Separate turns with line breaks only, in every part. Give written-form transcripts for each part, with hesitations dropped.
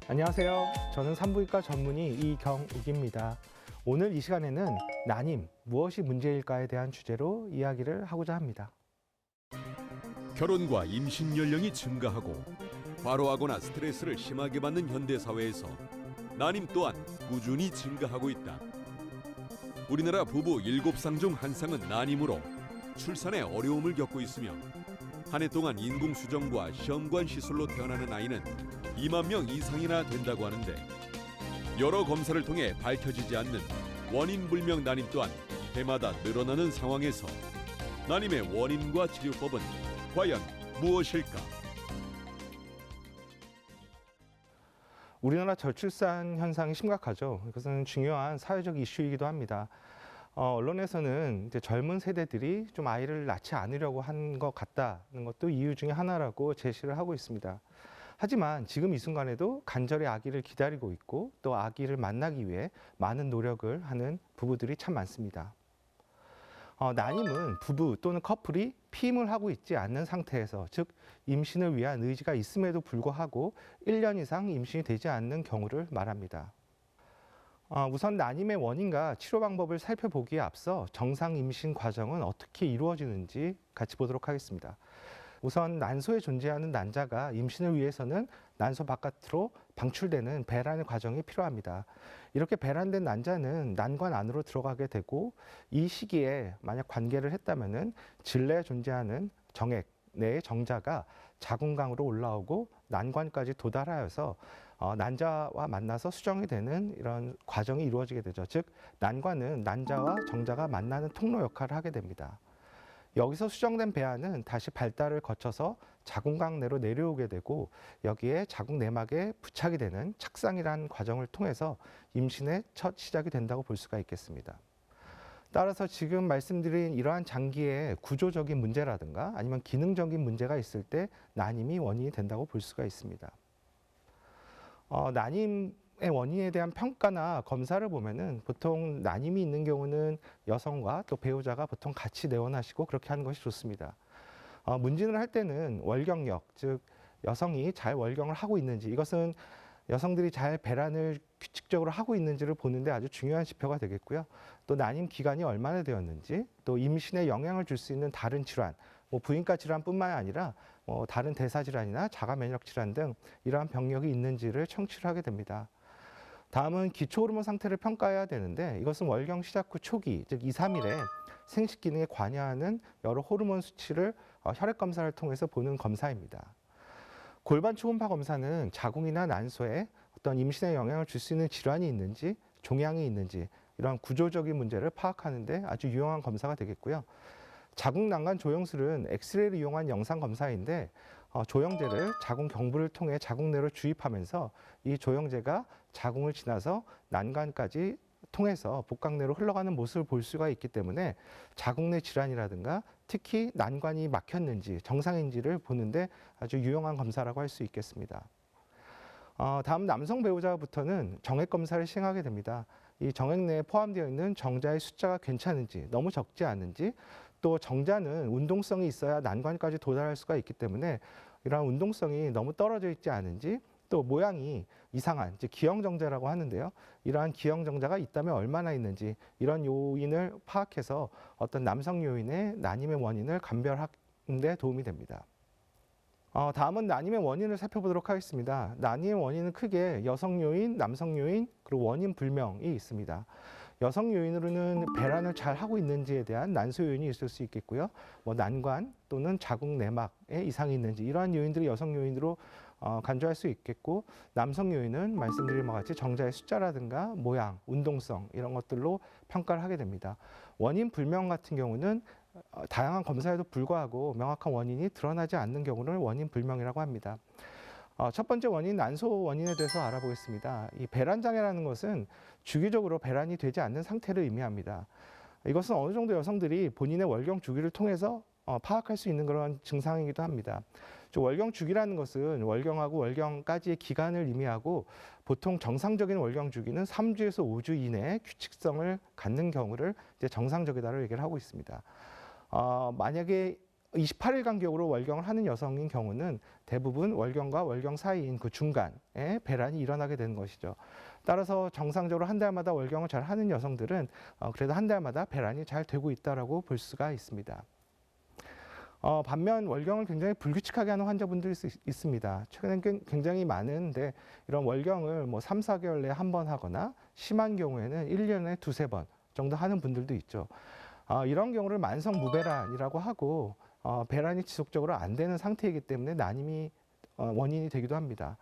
안녕하세요. 저는 산부인과 전문의 이경욱입니다. 오늘 이 시간에는 난임, 무엇이 문제일까에 대한 주제로 이야기를 하고자 합니다.
결혼과 임신 연령이 증가하고 과로하거나 스트레스를 심하게 받는 현대사회에서 난임 또한 꾸준히 증가하고 있다. 우리나라 부부 7상 중 1상은 난임으로 출산에 어려움을 겪고 있으며 한 해 동안 인공수정과 시험관 시술로 태어나는 아이는 2만 명 이상이나 된다고 하는데, 여러 검사를 통해 밝혀지지 않는 원인불명 난임 또한 해마다 늘어나는 상황에서 난임의 원인과 치료법은 과연 무엇일까?
우리나라 저출산 현상이 심각하죠. 이것은 중요한 사회적 이슈이기도 합니다. 언론에서는 이제 젊은 세대들이 좀 아이를 낳지 않으려고 한 것 같다는 것도 이유 중에 하나라고 제시를 하고 있습니다. 하지만 지금 이 순간에도 간절히 아기를 기다리고 있고 또 아기를 만나기 위해 많은 노력을 하는 부부들이 참 많습니다. 난임은 부부 또는 커플이 피임을 하고 있지 않는 상태에서, 즉 임신을 위한 의지가 있음에도 불구하고 1년 이상 임신이 되지 않는 경우를 말합니다. 우선 난임의 원인과 치료 방법을 살펴보기에 앞서 정상 임신 과정은 어떻게 이루어지는지 같이 보도록 하겠습니다. 우선 난소에 존재하는 난자가 임신을 위해서는 난소 바깥으로 방출되는 배란의 과정이 필요합니다. 이렇게 배란된 난자는 난관 안으로 들어가게 되고, 이 시기에 만약 관계를 했다면은 질내에 존재하는 정액 내의 정자가 자궁강으로 올라오고 난관까지 도달하여서 난자와 만나서 수정이 되는 이런 과정이 이루어지게 되죠. 즉 난관은 난자와 정자가 만나는 통로 역할을 하게 됩니다. 여기서 수정된 배아는 다시 발달을 거쳐서 자궁강 내로 내려오게 되고, 여기에 자궁 내막에 부착이 되는 착상이라는 과정을 통해서 임신의 첫 시작이 된다고 볼 수가 있겠습니다. 따라서 지금 말씀드린 이러한 장기의 구조적인 문제라든가 아니면 기능적인 문제가 있을 때 난임이 원인이 된다고 볼 수가 있습니다. 난임의 원인에 대한 평가나 검사를 보면은 보통 난임이 있는 경우는 여성과 또 배우자가 보통 같이 내원하시고 그렇게 하는 것이 좋습니다. 문진을 할 때는 월경력, 즉 여성이 잘 월경을 하고 있는지, 이것은 여성들이 잘 배란을 규칙적으로 하고 있는지를 보는데 아주 중요한 지표가 되겠고요. 또 난임 기간이 얼마나 되었는지, 또 임신에 영향을 줄 수 있는 다른 질환, 부인과 질환뿐만 아니라 다른 대사 질환이나 자가 면역 질환 등 이러한 병력이 있는지를 청취를 하게 됩니다. 다음은 기초 호르몬 상태를 평가해야 되는데, 이것은 월경 시작 후 초기, 즉 2, 3일에 생식 기능에 관여하는 여러 호르몬 수치를 혈액 검사를 통해서 보는 검사입니다. 골반 초음파 검사는 자궁이나 난소에 어떤 임신에 영향을 줄 수 있는 질환이 있는지, 종양이 있는지 이런 구조적인 문제를 파악하는 데 아주 유용한 검사가 되겠고요. 자궁 난간 조영술은 엑스레이를 이용한 영상 검사인데, 조영제를 자궁 경부를 통해 자궁 내로 주입하면서 이 조영제가 자궁을 지나서 난간까지 통해서 복강 내로 흘러가는 모습을 볼 수가 있기 때문에 자궁 내 질환이라든가 특히 난관이 막혔는지 정상인지를 보는데 아주 유용한 검사라고 할 수 있겠습니다. 다음 남성 배우자부터는 정액 검사를 시행하게 됩니다. 이 정액 내에 포함되어 있는 정자의 숫자가 괜찮은지, 너무 적지 않은지, 또 정자는 운동성이 있어야 난관까지 도달할 수가 있기 때문에 이러한 운동성이 너무 떨어져 있지 않은지, 또 모양이 이상한, 즉 기형정자라고 하는데요. 이러한 기형정자가 있다면 얼마나 있는지, 이런 요인을 파악해서 어떤 남성 요인의 난임의 원인을 감별하는 데 도움이 됩니다. 다음은 난임의 원인을 살펴보도록 하겠습니다. 난임의 원인은 크게 여성 요인, 남성 요인, 그리고 원인 불명이 있습니다. 여성 요인으로는 배란을 잘 하고 있는지에 대한 난소 요인이 있을 수 있겠고요. 난관 또는 자궁 내막에 이상이 있는지, 이러한 요인들이 여성 요인으로 간주할 수 있겠고, 남성 요인은 말씀드린 바와 같이 정자의 숫자라든가 모양, 운동성 이런 것들로 평가를 하게 됩니다. 원인 불명 같은 경우는 다양한 검사에도 불구하고 명확한 원인이 드러나지 않는 경우를 원인 불명이라고 합니다. 첫 번째 원인, 난소 원인에 대해서 알아보겠습니다. 이 배란장애라는 것은 주기적으로 배란이 되지 않는 상태를 의미합니다. 이것은 어느 정도 여성들이 본인의 월경 주기를 통해서 파악할 수 있는 그런 증상이기도 합니다. 월경 주기라는 것은 월경하고 월경까지의 기간을 의미하고, 보통 정상적인 월경 주기는 3주에서 5주 이내에 규칙성을 갖는 경우를 이제 정상적이다라고 얘기를 하고 있습니다. 만약에 28일 간격으로 월경을 하는 여성인 경우는 대부분 월경과 월경 사이인 그 중간에 배란이 일어나게 되는 것이죠. 따라서 정상적으로 한 달마다 월경을 잘 하는 여성들은 그래도 한 달마다 배란이 잘 되고 있다라고 볼 수가 있습니다. 반면 월경을 굉장히 불규칙하게 하는 환자분들이 있습니다. 최근에 굉장히 많은데 이런 월경을 뭐 3, 4개월 내에 한 번 하거나 심한 경우에는 1년에 두세 번 정도 하는 분들도 있죠. 이런 경우를 만성 무배란이라고 하고 배란이 지속적으로 안 되는 상태이기 때문에 난임이 원인이 되기도 합니다.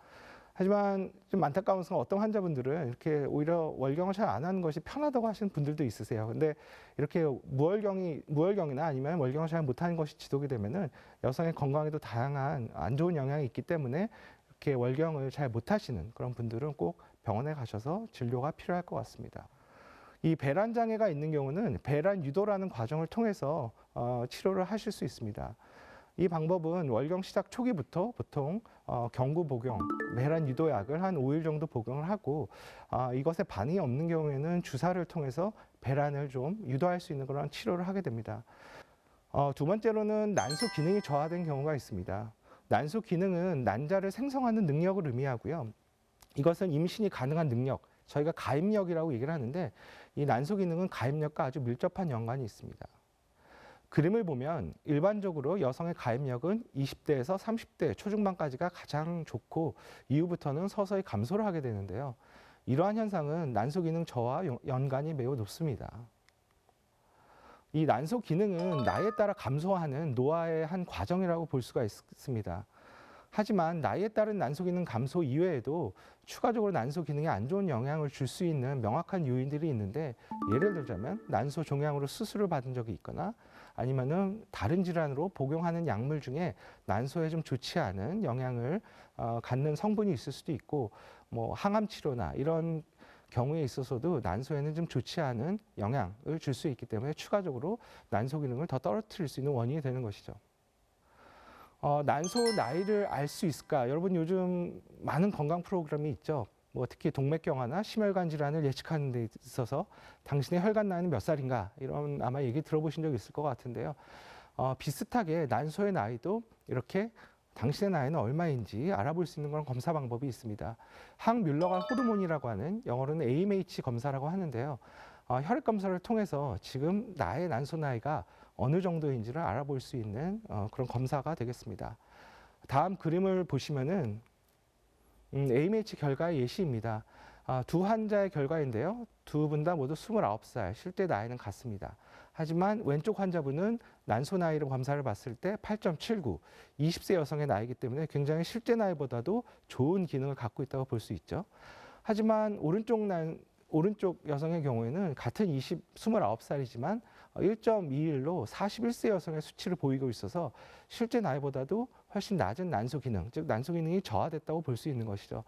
하지만 좀 안타까운 것은 어떤 환자분들은 이렇게 오히려 월경을 잘 안 하는 것이 편하다고 하시는 분들도 있으세요. 근데 이렇게 무월경이나 아니면 월경을 잘 못하는 것이 지속이 되면은 여성의 건강에도 다양한 안 좋은 영향이 있기 때문에 이렇게 월경을 잘 못하시는 그런 분들은 꼭 병원에 가셔서 진료가 필요할 것 같습니다. 이 배란 장애가 있는 경우는 배란 유도라는 과정을 통해서 치료를 하실 수 있습니다. 이 방법은 월경 시작 초기부터 보통 경구 복용, 배란 유도약을 한 5일 정도 복용을 하고 이것에 반응이 없는 경우에는 주사를 통해서 배란을 좀 유도할 수 있는 그런 치료를 하게 됩니다. 두 번째로는 난소 기능이 저하된 경우가 있습니다. 난소 기능은 난자를 생성하는 능력을 의미하고요. 이것은 임신이 가능한 능력, 저희가 가임력이라고 얘기를 하는데 이 난소 기능은 가임력과 아주 밀접한 연관이 있습니다. 그림을 보면 일반적으로 여성의 가임력은 20대에서 30대 초중반까지가 가장 좋고 이후부터는 서서히 감소를 하게 되는데요. 이러한 현상은 난소 기능 저하와 연관이 매우 높습니다. 이 난소 기능은 나이에 따라 감소하는 노화의 한 과정이라고 볼 수가 있습니다. 하지만 나이에 따른 난소 기능 감소 이외에도 추가적으로 난소 기능에 안 좋은 영향을 줄 수 있는 명확한 요인들이 있는데 예를 들자면 난소 종양으로 수술을 받은 적이 있거나 아니면은 다른 질환으로 복용하는 약물 중에 난소에 좀 좋지 않은 영향을 갖는 성분이 있을 수도 있고 뭐 항암 치료나 이런 경우에 있어서도 난소에는 좀 좋지 않은 영향을 줄 수 있기 때문에 추가적으로 난소 기능을 더 떨어뜨릴 수 있는 원인이 되는 것이죠. 난소 나이를 알 수 있을까? 여러분 요즘 많은 건강 프로그램이 있죠. 뭐 특히 동맥경화나 심혈관 질환을 예측하는 데 있어서 당신의 혈관 나이는 몇 살인가? 이런 아마 얘기 들어보신 적 있을 것 같은데요. 비슷하게 난소의 나이도 이렇게 당신의 나이는 얼마인지 알아볼 수 있는 그런 검사 방법이 있습니다. 항뮬러간 호르몬이라고 하는 영어로는 AMH 검사라고 하는데요. 혈액 검사를 통해서 지금 나의 난소 나이가 어느 정도인지를 알아볼 수 있는 그런 검사가 되겠습니다. 다음 그림을 보시면은 AMH 결과의 예시입니다. 두 환자의 결과인데요. 두 분 다 모두 29살, 실제 나이는 같습니다. 하지만 왼쪽 환자분은 난소 나이를 검사를 봤을 때 8.79, 20세 여성의 나이이기 때문에 굉장히 실제 나이보다도 좋은 기능을 갖고 있다고 볼 수 있죠. 하지만 오른쪽 여성의 경우에는 같은 29살이지만 1.21로 41세 여성의 수치를 보이고 있어서 실제 나이보다도 훨씬 낮은 난소 기능, 즉 난소 기능이 저하됐다고 볼 수 있는 것이죠.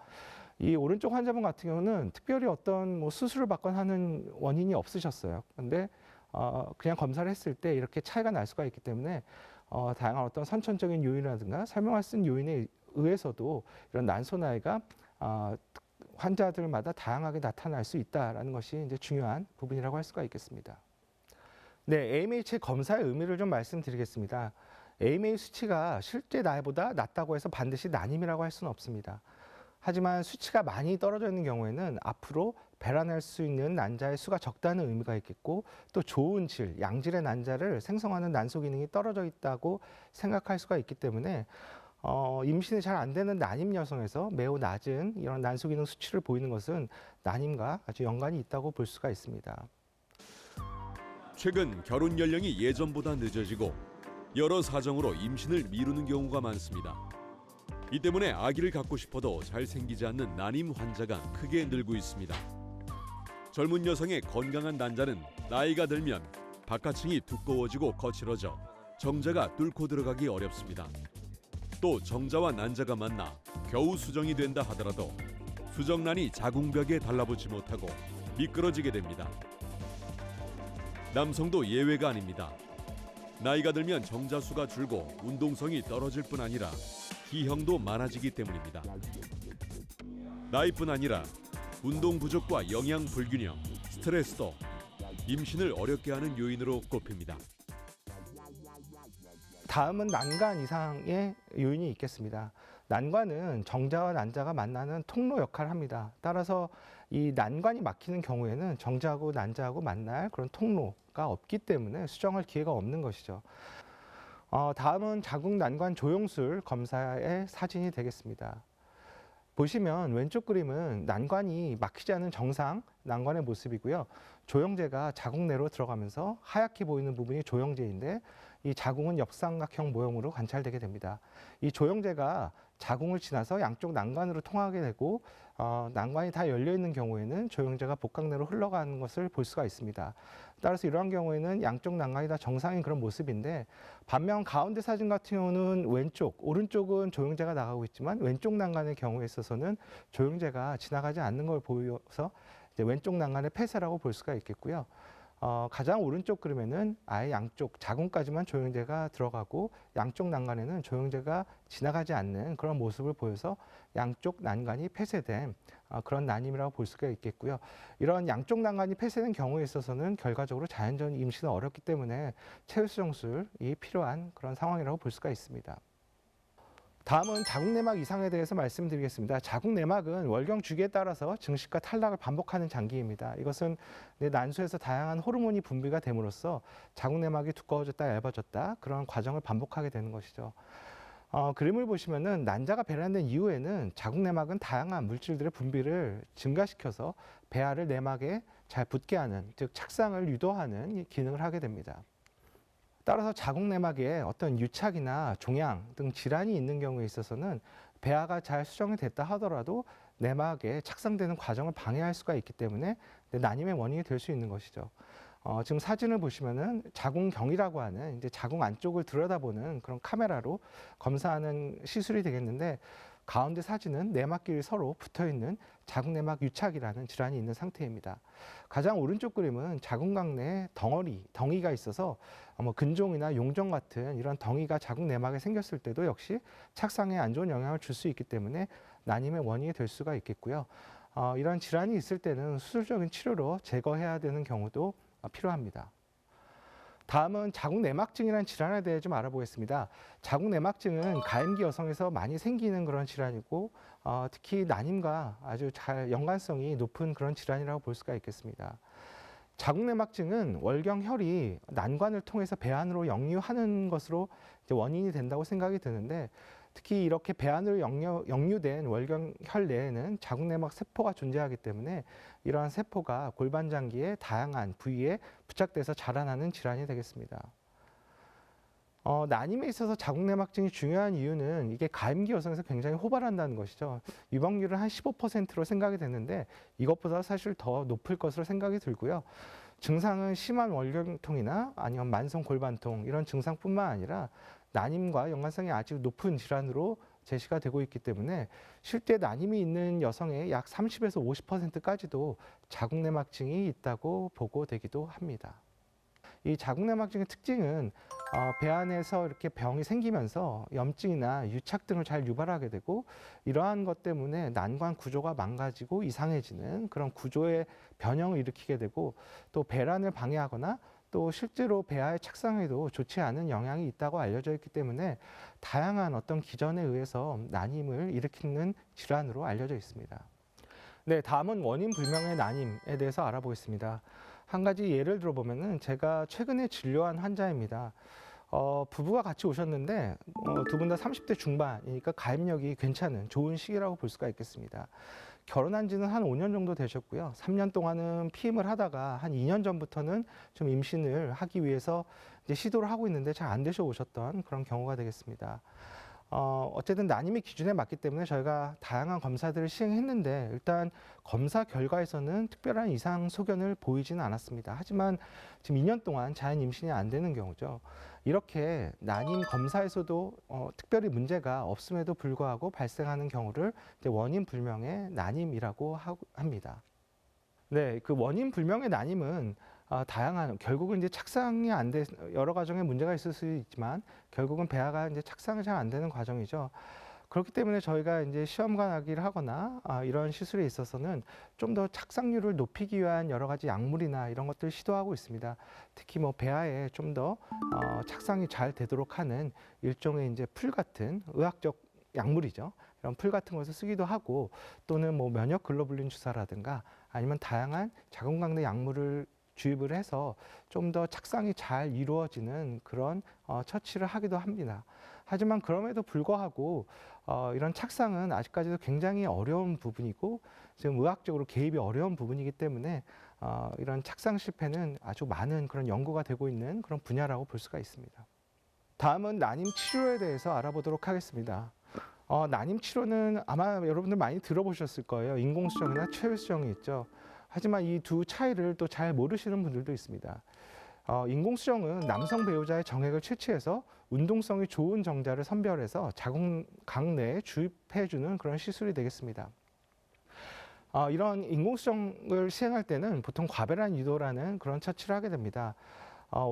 이 오른쪽 환자분 같은 경우는 특별히 어떤 뭐 수술을 받거나 하는 원인이 없으셨어요. 그런데 그냥 검사를 했을 때 이렇게 차이가 날 수가 있기 때문에 다양한 어떤 선천적인 요인이라든가 설명할 수 있는 요인에 의해서도 이런 난소 나이가 환자들마다 다양하게 나타날 수 있다는 것이 이제 중요한 부분이라고 할 수가 있겠습니다. 네, AMH 검사의 의미를 좀 말씀드리겠습니다. AMH 수치가 실제 나이보다 낮다고 해서 반드시 난임이라고 할 수는 없습니다. 하지만 수치가 많이 떨어져 있는 경우에는 앞으로 배란할 수 있는 난자의 수가 적다는 의미가 있겠고 또 좋은 양질의 난자를 생성하는 난소 기능이 떨어져 있다고 생각할 수가 있기 때문에 임신이 잘 안 되는 난임 여성에서 매우 낮은 이런 난소 기능 수치를 보이는 것은 난임과 아주 연관이 있다고 볼 수가 있습니다.
최근 결혼 연령이 예전보다 늦어지고 여러 사정으로 임신을 미루는 경우가 많습니다. 이 때문에 아기를 갖고 싶어도 잘 생기지 않는 난임 환자가 크게 늘고 있습니다. 젊은 여성의 건강한 난자는 나이가 들면 바깥층이 두꺼워지고 거칠어져 정자가 뚫고 들어가기 어렵습니다. 또 정자와 난자가 만나 겨우 수정이 된다 하더라도 수정란이 자궁벽에 달라붙지 못하고 미끄러지게 됩니다. 남성도 예외가 아닙니다. 나이가 들면 정자수가 줄고 운동성이 떨어질 뿐 아니라 기형도 많아지기 때문입니다. 나이뿐 아니라 운동 부족과 영양 불균형, 스트레스도 임신을 어렵게 하는 요인으로 꼽힙니다.
다음은 난관 이상의 요인이 있겠습니다. 난관은 정자와 난자가 만나는 통로 역할을 합니다. 따라서 이 난관이 막히는 경우에는 정자하고 난자하고 만날 그런 통로가 없기 때문에 수정할 기회가 없는 것이죠. 다음은 자궁 난관 조영술 검사의 사진이 되겠습니다. 보시면 왼쪽 그림은 난관이 막히지 않은 정상 난관의 모습이고요. 조영제가 자궁 내로 들어가면서 하얗게 보이는 부분이 조영제인데 이 자궁은 역삼각형 모형으로 관찰되게 됩니다. 이 조영제가 자궁을 지나서 양쪽 난관으로 통하게 되고 난관이 다 열려 있는 경우에는 조영제가 복강내로 흘러가는 것을 볼 수가 있습니다. 따라서 이러한 경우에는 양쪽 난관이 다 정상인 그런 모습인데 반면 가운데 사진 같은 경우는 오른쪽은 조영제가 나가고 있지만 왼쪽 난관의 경우에 있어서는 조영제가 지나가지 않는 걸 보여서 이제 왼쪽 난관의 폐쇄라고 볼 수가 있겠고요. 가장 오른쪽 그림에는 아예 양쪽 자궁까지만 조영제가 들어가고 양쪽 난관에는 조영제가 지나가지 않는 그런 모습을 보여서 양쪽 난관이 폐쇄된 그런 난임이라고 볼 수가 있겠고요. 이런 양쪽 난관이 폐쇄된 경우에 있어서는 결과적으로 자연적 임신은 어렵기 때문에 체외수정술이 필요한 그런 상황이라고 볼 수가 있습니다. 다음은 자궁내막 이상에 대해서 말씀드리겠습니다. 자궁내막은 월경 주기에 따라서 증식과 탈락을 반복하는 장기입니다. 이것은 난소에서 다양한 호르몬이 분비가 됨으로써 자궁내막이 두꺼워졌다 얇아졌다 그런 과정을 반복하게 되는 것이죠. 그림을 보시면은 난자가 배란된 이후에는 자궁내막은 다양한 물질들의 분비를 증가시켜서 배아를 내막에 잘 붙게 하는, 즉 착상을 유도하는 기능을 하게 됩니다. 따라서 자궁내막에 어떤 유착이나 종양 등 질환이 있는 경우에 있어서는 배아가 잘 수정이 됐다 하더라도 내막에 착상되는 과정을 방해할 수가 있기 때문에 난임의 원인이 될 수 있는 것이죠. 지금 사진을 보시면은 자궁경이라고 하는 이제 자궁 안쪽을 들여다보는 그런 카메라로 검사하는 시술이 되겠는데 가운데 사진은 내막끼리 서로 붙어있는 자궁내막 유착이라는 질환이 있는 상태입니다. 가장 오른쪽 그림은 자궁각 내에 덩이가 있어서 근종이나 용종 같은 이런 덩이가 자궁내막에 생겼을 때도 역시 착상에 안 좋은 영향을 줄 수 있기 때문에 난임의 원인이 될 수가 있겠고요. 이런 질환이 있을 때는 수술적인 치료로 제거해야 되는 경우도 필요합니다. 다음은 자궁내막증이라는 질환에 대해 좀 알아보겠습니다. 자궁내막증은 가임기 여성에서 많이 생기는 그런 질환이고 특히 난임과 아주 잘 연관성이 높은 그런 질환이라고 볼 수가 있겠습니다. 자궁내막증은 월경혈이 난관을 통해서 배 안으로 역류하는 것으로 이제 원인이 된다고 생각이 드는데 특히 이렇게 배 안으로 역류된 월경혈 내에는 자궁내막 세포가 존재하기 때문에 이러한 세포가 골반장기의 다양한 부위에 부착돼서 자라나는 질환이 되겠습니다. 난임에 있어서 자궁내막증이 중요한 이유는 이게 가임기 여성에서 굉장히 호발한다는 것이죠. 유방률은 한 15%로 생각이 되는데 이것보다 사실 더 높을 것으로 생각이 들고요. 증상은 심한 월경통이나 아니면 만성 골반통 이런 증상뿐만 아니라 난임과 연관성이 아주 높은 질환으로 제시가 되고 있기 때문에 실제 난임이 있는 여성의 약 30에서 50%까지도 자궁내막증이 있다고 보고되기도 합니다. 이 자궁내막증의 특징은 배 안에서 이렇게 병이 생기면서 염증이나 유착 등을 잘 유발하게 되고 이러한 것 때문에 난관 구조가 망가지고 이상해지는 그런 구조의 변형을 일으키게 되고 또 배란을 방해하거나 또 실제로 배아의 착상에도 좋지 않은 영향이 있다고 알려져 있기 때문에 다양한 어떤 기전에 의해서 난임을 일으키는 질환으로 알려져 있습니다. 네, 다음은 원인 불명의 난임에 대해서 알아보겠습니다. 한 가지 예를 들어보면은 제가 최근에 진료한 환자입니다. 부부가 같이 오셨는데 두 분 다 30대 중반이니까 가임력이 괜찮은 좋은 시기라고 볼 수가 있겠습니다. 결혼한 지는 한 5년 정도 되셨고요. 3년 동안은 피임을 하다가 한 2년 전부터는 좀 임신을 하기 위해서 이제 시도를 하고 있는데 잘 안 되셔 오셨던 그런 경우가 되겠습니다. 어쨌든 난임이 기준에 맞기 때문에 저희가 다양한 검사들을 시행했는데 일단 검사 결과에서는 특별한 이상 소견을 보이지는 않았습니다. 하지만 지금 2년 동안 자연 임신이 안 되는 경우죠. 이렇게 난임 검사에서도 특별히 문제가 없음에도 불구하고 발생하는 경우를 이제 원인 불명의 난임이라고 합니다. 네, 그 원인 불명의 난임은 다양한 결국은 이제 착상이 안 돼 여러 가정에 문제가 있을 수 있지만 결국은 배아가 이제 착상이 잘 안 되는 과정이죠. 그렇기 때문에 저희가 이제 시험관하기를 하거나 이런 시술에 있어서는 좀 더 착상률을 높이기 위한 여러 가지 약물이나 이런 것들을 시도하고 있습니다. 특히 뭐 배아에 좀 더 착상이 잘 되도록 하는 일종의 이제 풀 같은 의학적 약물이죠. 이런 풀 같은 것을 쓰기도 하고 또는 뭐 면역 글로불린 주사라든가 아니면 다양한 자궁강내 약물을 주입을 해서 좀 더 착상이 잘 이루어지는 그런 처치를 하기도 합니다. 하지만 그럼에도 불구하고 이런 착상은 아직까지도 굉장히 어려운 부분이고 지금 의학적으로 개입이 어려운 부분이기 때문에 이런 착상 실패는 아주 많은 그런 연구가 되고 있는 그런 분야라고 볼 수가 있습니다. 다음은 난임 치료에 대해서 알아보도록 하겠습니다. 난임 치료는 아마 여러분들 많이 들어보셨을 거예요. 인공수정이나 체외수정이 있죠. 하지만 이 두 차이를 또 잘 모르시는 분들도 있습니다. 인공수정은 남성 배우자의 정액을 채취해서 운동성이 좋은 정자를 선별해서 자궁강 내에 주입해주는 그런 시술이 되겠습니다. 이런 인공수정을 시행할 때는 보통 과배란 유도라는 그런 처치를 하게 됩니다.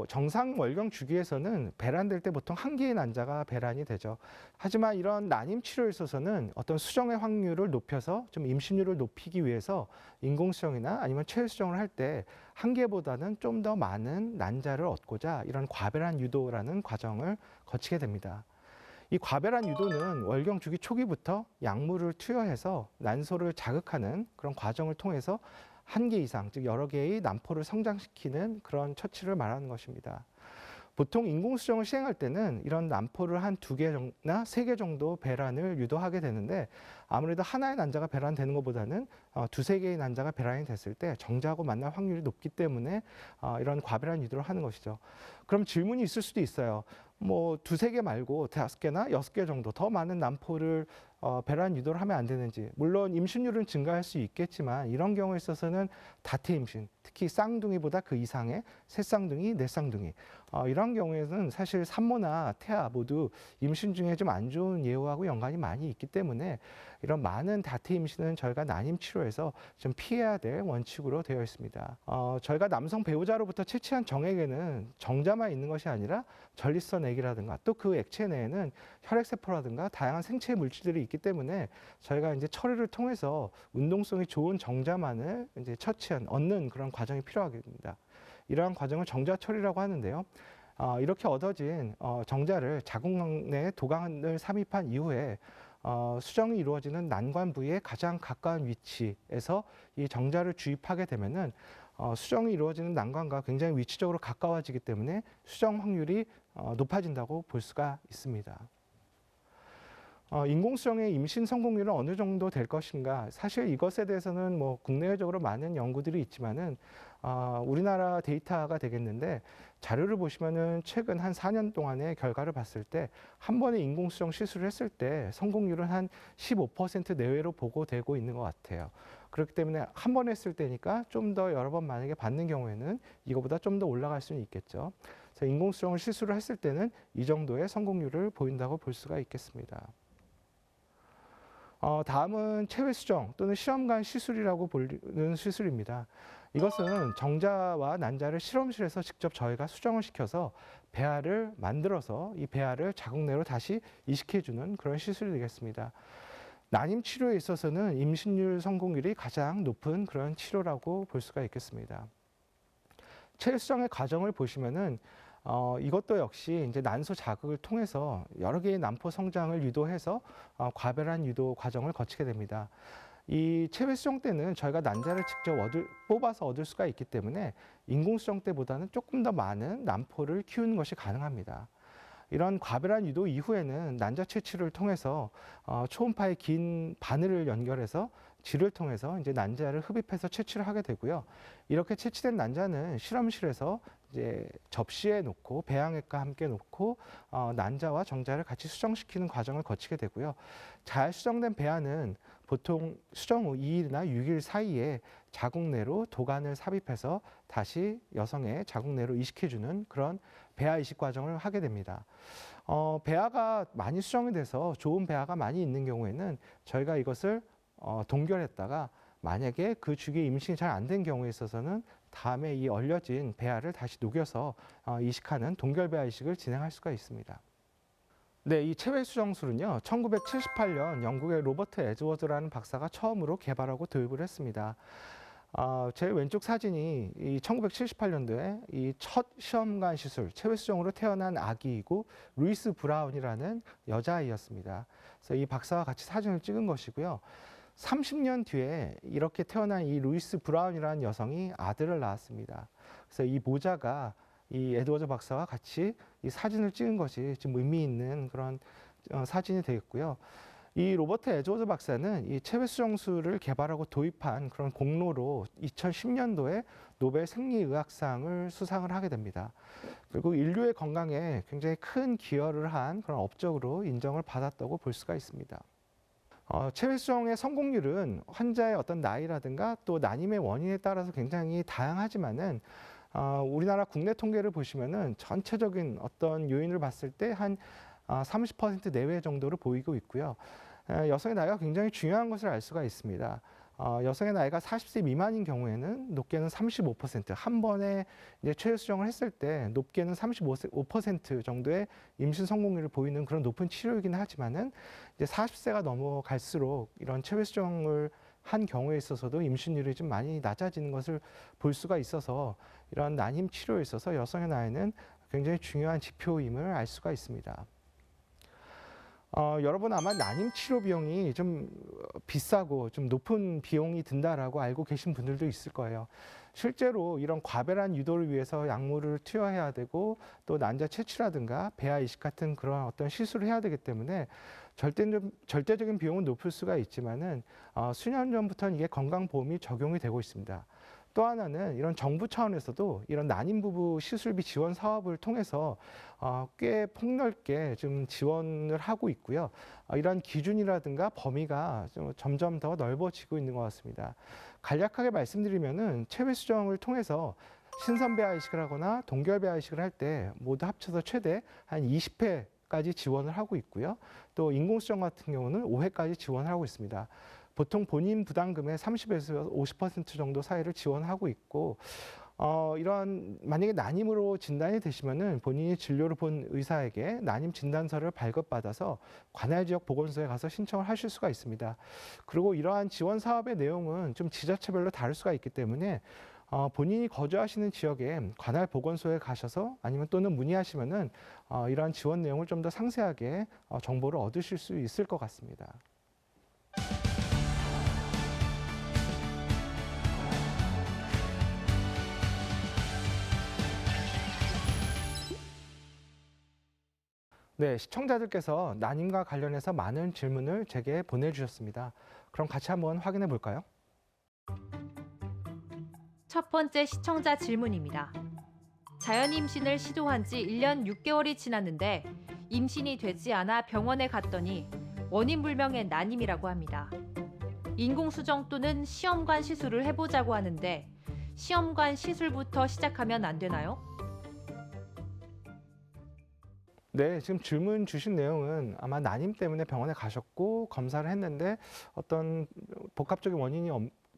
정상 월경 주기에서는 배란될 때 보통 한 개의 난자가 배란이 되죠. 하지만 이런 난임 치료에 있어서는 어떤 수정의 확률을 높여서 좀 임신율을 높이기 위해서 인공수정이나 아니면 체외수정을 할 때 한 개보다는 좀 더 많은 난자를 얻고자 이런 과배란 유도라는 과정을 거치게 됩니다. 이 과배란 유도는 월경 주기 초기부터 약물을 투여해서 난소를 자극하는 그런 과정을 통해서 한 개 이상, 즉 여러 개의 난포를 성장시키는 그런 처치를 말하는 것입니다. 보통 인공수정을 시행할 때는 이런 난포를 한 2개나 3개 정도 배란을 유도하게 되는데 아무래도 하나의 난자가 배란되는 것보다는 2-3개의 난자가 배란이 됐을 때 정자하고 만날 확률이 높기 때문에 이런 과배란 유도를 하는 것이죠. 그럼 질문이 있을 수도 있어요. 뭐 2-3개 말고 5개나 6개 정도 더 많은 난포를 배란 유도를 하면 안 되는지. 물론 임신율은 증가할 수 있겠지만 이런 경우에 있어서는 다태 임신, 특히 쌍둥이보다 그 이상의 셋쌍둥이, 넷쌍둥이 이런 경우에는 사실 산모나 태아 모두 임신 중에 좀 안 좋은 예후하고 연관이 많이 있기 때문에 이런 많은 다태 임신은 저희가 난임 치료에서 좀 피해야 될 원칙으로 되어 있습니다. 저희가 남성 배우자로부터 채취한 정액에는 정자만 있는 것이 아니라 전립선 액이라든가 또 그 액체 내에는 혈액세포라든가 다양한 생체 물질들이 있기 때문에 저희가 이제 처리를 통해서 운동성이 좋은 정자만을 이제 얻는 그런 과정이 필요하게 됩니다. 이러한 과정을 정자 처리라고 하는데요. 이렇게 얻어진 정자를 자궁 내에 도강을 삽입한 이후에 수정이 이루어지는 난관 부위에 가장 가까운 위치에서 이 정자를 주입하게 되면은 수정이 이루어지는 난관과 굉장히 위치적으로 가까워지기 때문에 수정 확률이 높아진다고 볼 수가 있습니다. 인공수정의 임신 성공률은 어느 정도 될 것인가? 사실 이것에 대해서는 뭐 국내외적으로 많은 연구들이 있지만은 우리나라 데이터가 되겠는데 자료를 보시면은 최근 한 4년 동안의 결과를 봤을 때 한 번에 인공수정 시술을 했을 때 성공률은 한 15% 내외로 보고되고 있는 것 같아요. 그렇기 때문에 한 번 했을 때니까 좀 더 여러 번 만약에 받는 경우에는 이거보다 좀 더 올라갈 수는 있겠죠. 그래서 인공수정을 시술을 했을 때는 이 정도의 성공률을 보인다고 볼 수가 있겠습니다. 다음은 체외수정 또는 시험관 시술이라고 부르는 시술입니다. 이것은 정자와 난자를 실험실에서 직접 저희가 수정을 시켜서 배아를 만들어서 이 배아를 자궁 내로 다시 이식해주는 그런 시술이 되겠습니다. 난임 치료에 있어서는 임신율 성공률이 가장 높은 그런 치료라고 볼 수가 있겠습니다. 체외수정의 과정을 보시면은 이것도 역시 이제 난소 자극을 통해서 여러 개의 난포 성장을 유도해서 과배란 유도 과정을 거치게 됩니다. 이 체외수정 때는 저희가 난자를 직접 뽑아서 얻을 수가 있기 때문에 인공수정 때보다는 조금 더 많은 난포를 키우는 것이 가능합니다. 이런 과배란 유도 이후에는 난자 채취를 통해서 초음파의 긴 바늘을 연결해서 질을 통해서 이제 난자를 흡입해서 채취를 하게 되고요. 이렇게 채취된 난자는 실험실에서 이제 접시에 놓고 배양액과 함께 놓고 난자와 정자를 같이 수정시키는 과정을 거치게 되고요. 잘 수정된 배아는 보통 수정 후 2일이나 6일 사이에 자궁 내로 도관을 삽입해서 다시 여성의 자궁 내로 이식해주는 그런 배아 이식 과정을 하게 됩니다. 배아가 많이 수정이 돼서 좋은 배아가 많이 있는 경우에는 저희가 이것을 동결했다가 만약에 그 주기에 임신이 잘 안 된 경우에 있어서는 다음에 이 얼려진 배아를 다시 녹여서 이식하는 동결 배아 이식을 진행할 수가 있습니다. 네, 이 체외 수정술은요, 1978년 영국의 로버트 에즈워드라는 박사가 처음으로 개발하고 도입을 했습니다. 제 왼쪽 사진이 이 1978년도에 이 첫 시험관 시술, 체외 수정으로 태어난 아기이고 루이스 브라운이라는 여자아이였습니다. 그래서 이 박사와 같이 사진을 찍은 것이고요. 30년 뒤에 이렇게 태어난 이 루이스 브라운이라는 여성이 아들을 낳았습니다. 그래서 이 모자가 이 에드워드 박사와 같이 이 사진을 찍은 것이 좀 의미 있는 그런 사진이 되겠고요. 이 로버트 에드워드 박사는 이 체외 수정술을 개발하고 도입한 그런 공로로 2010년도에 노벨 생리의학상을 수상을 하게 됩니다. 그리고 인류의 건강에 굉장히 큰 기여를 한 그런 업적으로 인정을 받았다고 볼 수가 있습니다. 체외 수정의 성공률은 환자의 어떤 나이라든가 또 난임의 원인에 따라서 굉장히 다양하지만은 우리나라 국내 통계를 보시면은 전체적인 어떤 요인을 봤을 때 한 30% 내외 정도로 보이고 있고요. 여성의 나이가 굉장히 중요한 것을 알 수가 있습니다. 여성의 나이가 40세 미만인 경우에는 높게는 35%, 한 번에 이제 체외 수정을 했을 때 높게는 35% 정도의 임신 성공률을 보이는 그런 높은 치료이긴 하지만은 이제 40세가 넘어갈수록 이런 체외 수정을 한 경우에 있어서도 임신율이 좀 많이 낮아지는 것을 볼 수가 있어서 이런 난임 치료에 있어서 여성의 나이는 굉장히 중요한 지표임을 알 수가 있습니다. 여러분 아마 난임 치료 비용이 좀 비싸고 좀 높은 비용이 든다라고 알고 계신 분들도 있을 거예요. 실제로 이런 과배란 유도를 위해서 약물을 투여해야 되고 또 난자 채취라든가 배아 이식 같은 그런 어떤 시술을 해야 되기 때문에 절대적인 비용은 높을 수가 있지만은 수년 전부터는 이게 건강보험이 적용이 되고 있습니다. 또 하나는 이런 정부 차원에서도 이런 난임 부부 시술비 지원 사업을 통해서 꽤 폭넓게 좀 지원을 하고 있고요. 이런 기준이라든가 범위가 좀 점점 더 넓어지고 있는 것 같습니다. 간략하게 말씀드리면은 체외 수정을 통해서 신선 배아 이식을 하거나 동결 배아 이식을 할 때 모두 합쳐서 최대 한 20회까지 지원을 하고 있고요. 또 인공수정 같은 경우는 5회까지 지원을 하고 있습니다. 보통 본인 부담금의 30에서 50% 정도 사이를 지원하고 있고, 이런 만약에 난임으로 진단이 되시면은 본인이 진료를 본 의사에게 난임 진단서를 발급받아서 관할 지역 보건소에 가서 신청을 하실 수가 있습니다. 그리고 이러한 지원 사업의 내용은 좀 지자체별로 다를 수가 있기 때문에 본인이 거주하시는 지역에 관할 보건소에 가셔서 아니면 또는 문의하시면은 이러한 지원 내용을 좀 더 상세하게 정보를 얻으실 수 있을 것 같습니다. 네, 시청자들께서 난임과 관련해서 많은 질문을 제게 보내주셨습니다. 그럼 같이 한번 확인해 볼까요?
첫 번째 시청자 질문입니다. 자연 임신을 시도한 지 1년 6개월이 지났는데 임신이 되지 않아 병원에 갔더니 원인 불명의 난임이라고 합니다. 인공수정 또는 시험관 시술을 해보자고 하는데 시험관 시술부터 시작하면 안 되나요?
네, 지금 질문 주신 내용은 아마 난임 때문에 병원에 가셨고 검사를 했는데 어떤 복합적인 원인이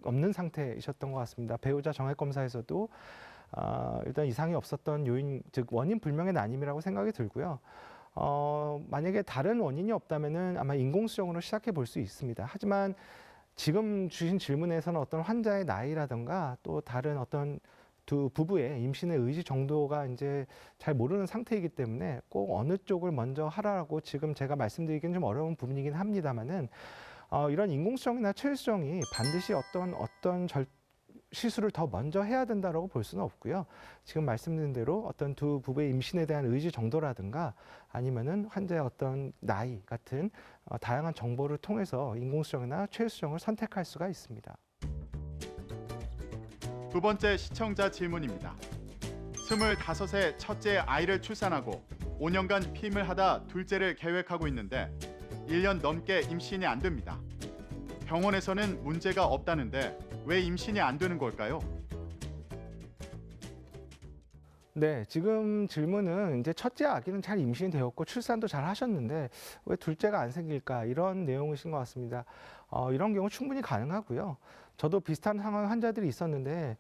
없는 상태이셨던 것 같습니다. 배우자 정액 검사에서도 일단 이상이 없었던 요인, 즉 원인 불명의 난임이라고 생각이 들고요. 만약에 다른 원인이 없다면은 아마 인공수정으로 시작해 볼 수 있습니다. 하지만 지금 주신 질문에서는 어떤 환자의 나이라든가 또 다른 어떤 두 부부의 임신의 의지 정도가 이제 잘 모르는 상태이기 때문에 꼭 어느 쪽을 먼저 하라고 지금 제가 말씀드리기는 좀 어려운 부분이긴 합니다만은 이런 인공수정이나 체외수정이 반드시 어떤 시술을 더 먼저 해야 된다라고 볼 수는 없고요. 지금 말씀드린 대로 어떤 두 부부의 임신에 대한 의지 정도라든가 아니면은 환자의 어떤 나이 같은 다양한 정보를 통해서 인공수정이나 체외수정을 선택할 수가 있습니다.
두 번째 시청자 질문입니다. 25세 첫째 아이를 출산하고 5년간 피임을 하다 둘째를 계획하고 있는데 1년 넘게 임신이 안 됩니다. 병원에서는 문제가 없다는데 왜 임신이 안 되는 걸까요?
네, 지금 질문은 이제 첫째 아기는 잘 임신이 되었고 출산도 잘 하셨는데 왜 둘째가 안 생길까 이런 내용이신 것 같습니다. 이런 경우 충분히 가능하고요. 저도 비슷한 상황 환자들이 있었는데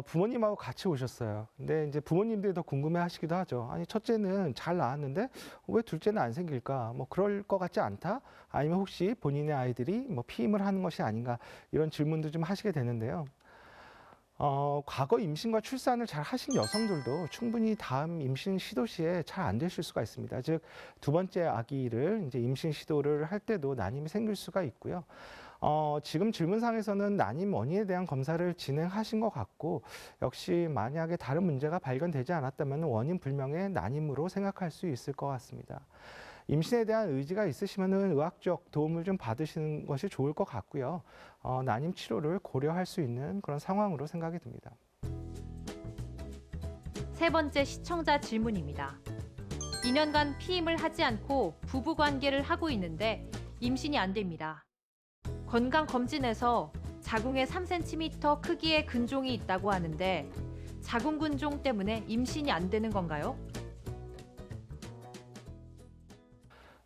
부모님하고 같이 오셨어요. 근데 이제 부모님들이 더 궁금해하시기도 하죠. 아니 첫째는 잘 나왔는데 왜 둘째는 안 생길까? 뭐 그럴 것 같지 않다? 아니면 혹시 본인의 아이들이 뭐 피임을 하는 것이 아닌가? 이런 질문도 좀 하시게 되는데요. 과거 임신과 출산을 잘 하신 여성들도 충분히 다음 임신 시도 시에 잘 안 되실 수가 있습니다. 즉, 두 번째 아기를 이제 임신 시도를 할 때도 난임이 생길 수가 있고요. 지금 질문상에서는 난임 원인에 대한 검사를 진행하신 것 같고, 역시 만약에 다른 문제가 발견되지 않았다면 원인 불명의 난임으로 생각할 수 있을 것 같습니다. 임신에 대한 의지가 있으시면 의학적 도움을 좀 받으시는 것이 좋을 것 같고요. 난임 치료를 고려할 수 있는 그런 상황으로 생각이 듭니다.
세 번째 시청자 질문입니다. 2년간 피임을 하지 않고 부부 관계를 하고 있는데 임신이 안 됩니다. 건강검진에서 자궁에 3cm 크기의 근종이 있다고 하는데 자궁 근종 때문에 임신이 안 되는 건가요?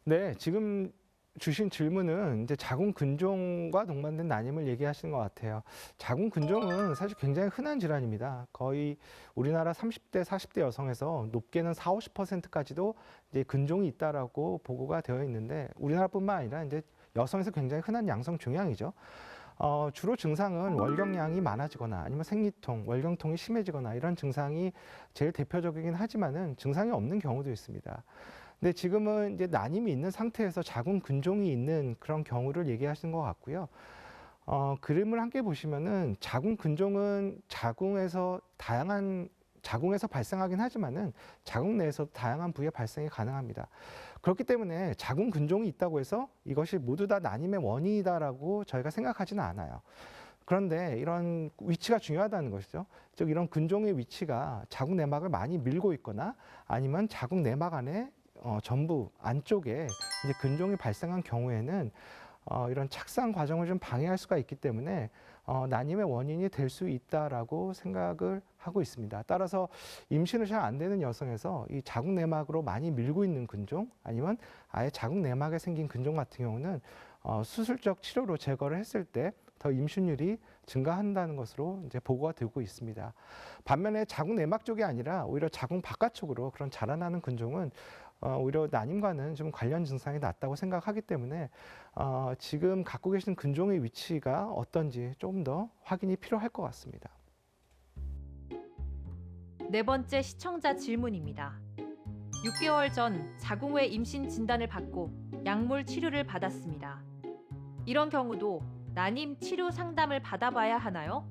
네, 지금 주신 질문은 이제 자궁 근종과 동반된 난임을 얘기하시는 것 같아요. 자궁 근종은 사실 굉장히 흔한 질환입니다. 거의 우리나라 30대, 40대 여성에서 높게는 40, 50%까지도 이제 근종이 있다라고 보고가 되어 있는데 우리나라뿐만 아니라 이제 여성에서 굉장히 흔한 양성 종양이죠. 주로 증상은 월경량이 많아지거나 아니면 생리통, 월경통이 심해지거나 이런 증상이 제일 대표적이긴 하지만은 증상이 없는 경우도 있습니다. 근데 지금은 이제 난임이 있는 상태에서 자궁 근종이 있는 그런 경우를 얘기하시는 것 같고요. 그림을 함께 보시면은 자궁 근종은 자궁에서 발생하긴 하지만은 자궁 내에서 다양한 부위에 발생이 가능합니다. 그렇기 때문에 자궁 근종이 있다고 해서 이것이 모두 다 난임의 원인이다라고 저희가 생각하지는 않아요. 그런데 이런 위치가 중요하다는 것이죠. 즉 이런 근종의 위치가 자궁 내막을 많이 밀고 있거나 아니면 자궁 내막 안에 전부 안쪽에 이제 근종이 발생한 경우에는 이런 착상 과정을 좀 방해할 수가 있기 때문에 난임의 원인이 될 수 있다라고 생각을 하고 있습니다. 따라서 임신을 잘 안 되는 여성에서 이 자궁 내막으로 많이 밀고 있는 근종 아니면 아예 자궁 내막에 생긴 근종 같은 경우는 수술적 치료로 제거를 했을 때 더 임신율이 증가한다는 것으로 이제 보고가 되고 있습니다. 반면에 자궁 내막 쪽이 아니라 오히려 자궁 바깥쪽으로 그런 자라나는 근종은 오히려 난임과는 좀 관련 증상이 낮다고 생각하기 때문에 지금 갖고 계신 근종의 위치가 어떤지 조금 더 확인이 필요할 것 같습니다.
네 번째 시청자 질문입니다. 6개월 전 자궁외 임신 진단을 받고 약물 치료를 받았습니다. 이런 경우도 난임 치료 상담을 받아봐야 하나요?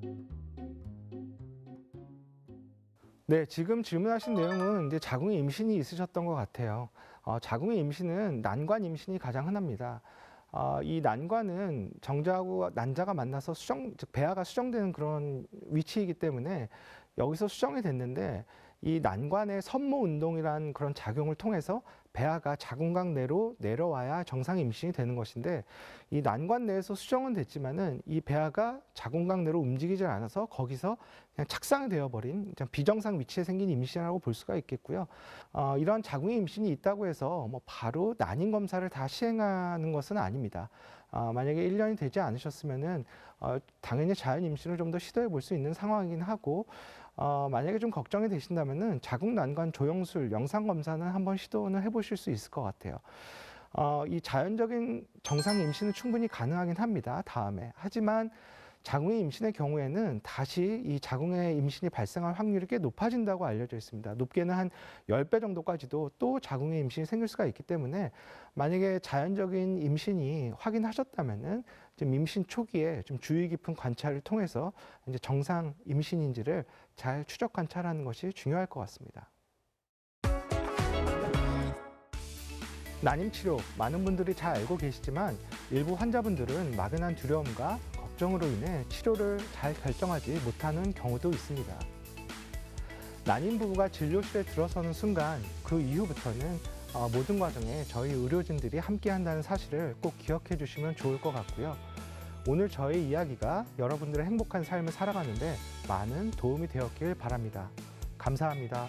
네, 지금 질문하신 내용은 이제 자궁의 임신이 있으셨던 것 같아요. 자궁의 임신은 난관 임신이 가장 흔합니다. 이 난관은 정자하고 난자가 만나서 즉 배아가 수정되는 그런 위치이기 때문에 여기서 수정이 됐는데 이 난관의 선모 운동이라는 그런 작용을 통해서 배아가 자궁곽 내로 내려와야 정상 임신이 되는 것인데 이 난관 내에서 수정은 됐지만은 이 배아가 자궁곽 내로 움직이질 않아서 거기서 그냥 착상이 되어버린 비정상 위치에 생긴 임신이라고 볼 수가 있겠고요. 이런 자궁의 임신이 있다고 해서 뭐 바로 난임 검사를 다 시행하는 것은 아닙니다. 만약에 1년이 되지 않으셨으면은 당연히 자연 임신을 좀 더 시도해 볼 수 있는 상황이긴 하고 만약에 좀 걱정이 되신다면은 자궁 난관 조영술 영상 검사는 한번 시도는 해보실 수 있을 것 같아요. 이 자연적인 정상 임신은 충분히 가능하긴 합니다. 다음에. 하지만 자궁의 임신의 경우에는 다시 이 자궁의 임신이 발생할 확률이 꽤 높아진다고 알려져 있습니다. 높게는 한 10배 정도까지도 또 자궁의 임신이 생길 수가 있기 때문에 만약에 자연적인 임신이 확인하셨다면은 좀 임신 초기에 좀 주의 깊은 관찰을 통해서 이제 정상 임신인지를 잘 추적 관찰하는 것이 중요할 것 같습니다. 난임 치료 많은 분들이 잘 알고 계시지만 일부 환자분들은 막연한 두려움과 걱정으로 인해 치료를 잘 결정하지 못하는 경우도 있습니다. 난임 부부가 진료실에 들어서는 순간 그 이후부터는 모든 과정에 저희 의료진들이 함께 한다는 사실을 꼭 기억해 주시면 좋을 것 같고요. 오늘 저의 이야기가 여러분들의 행복한 삶을 살아가는데 많은 도움이 되었길 바랍니다. 감사합니다.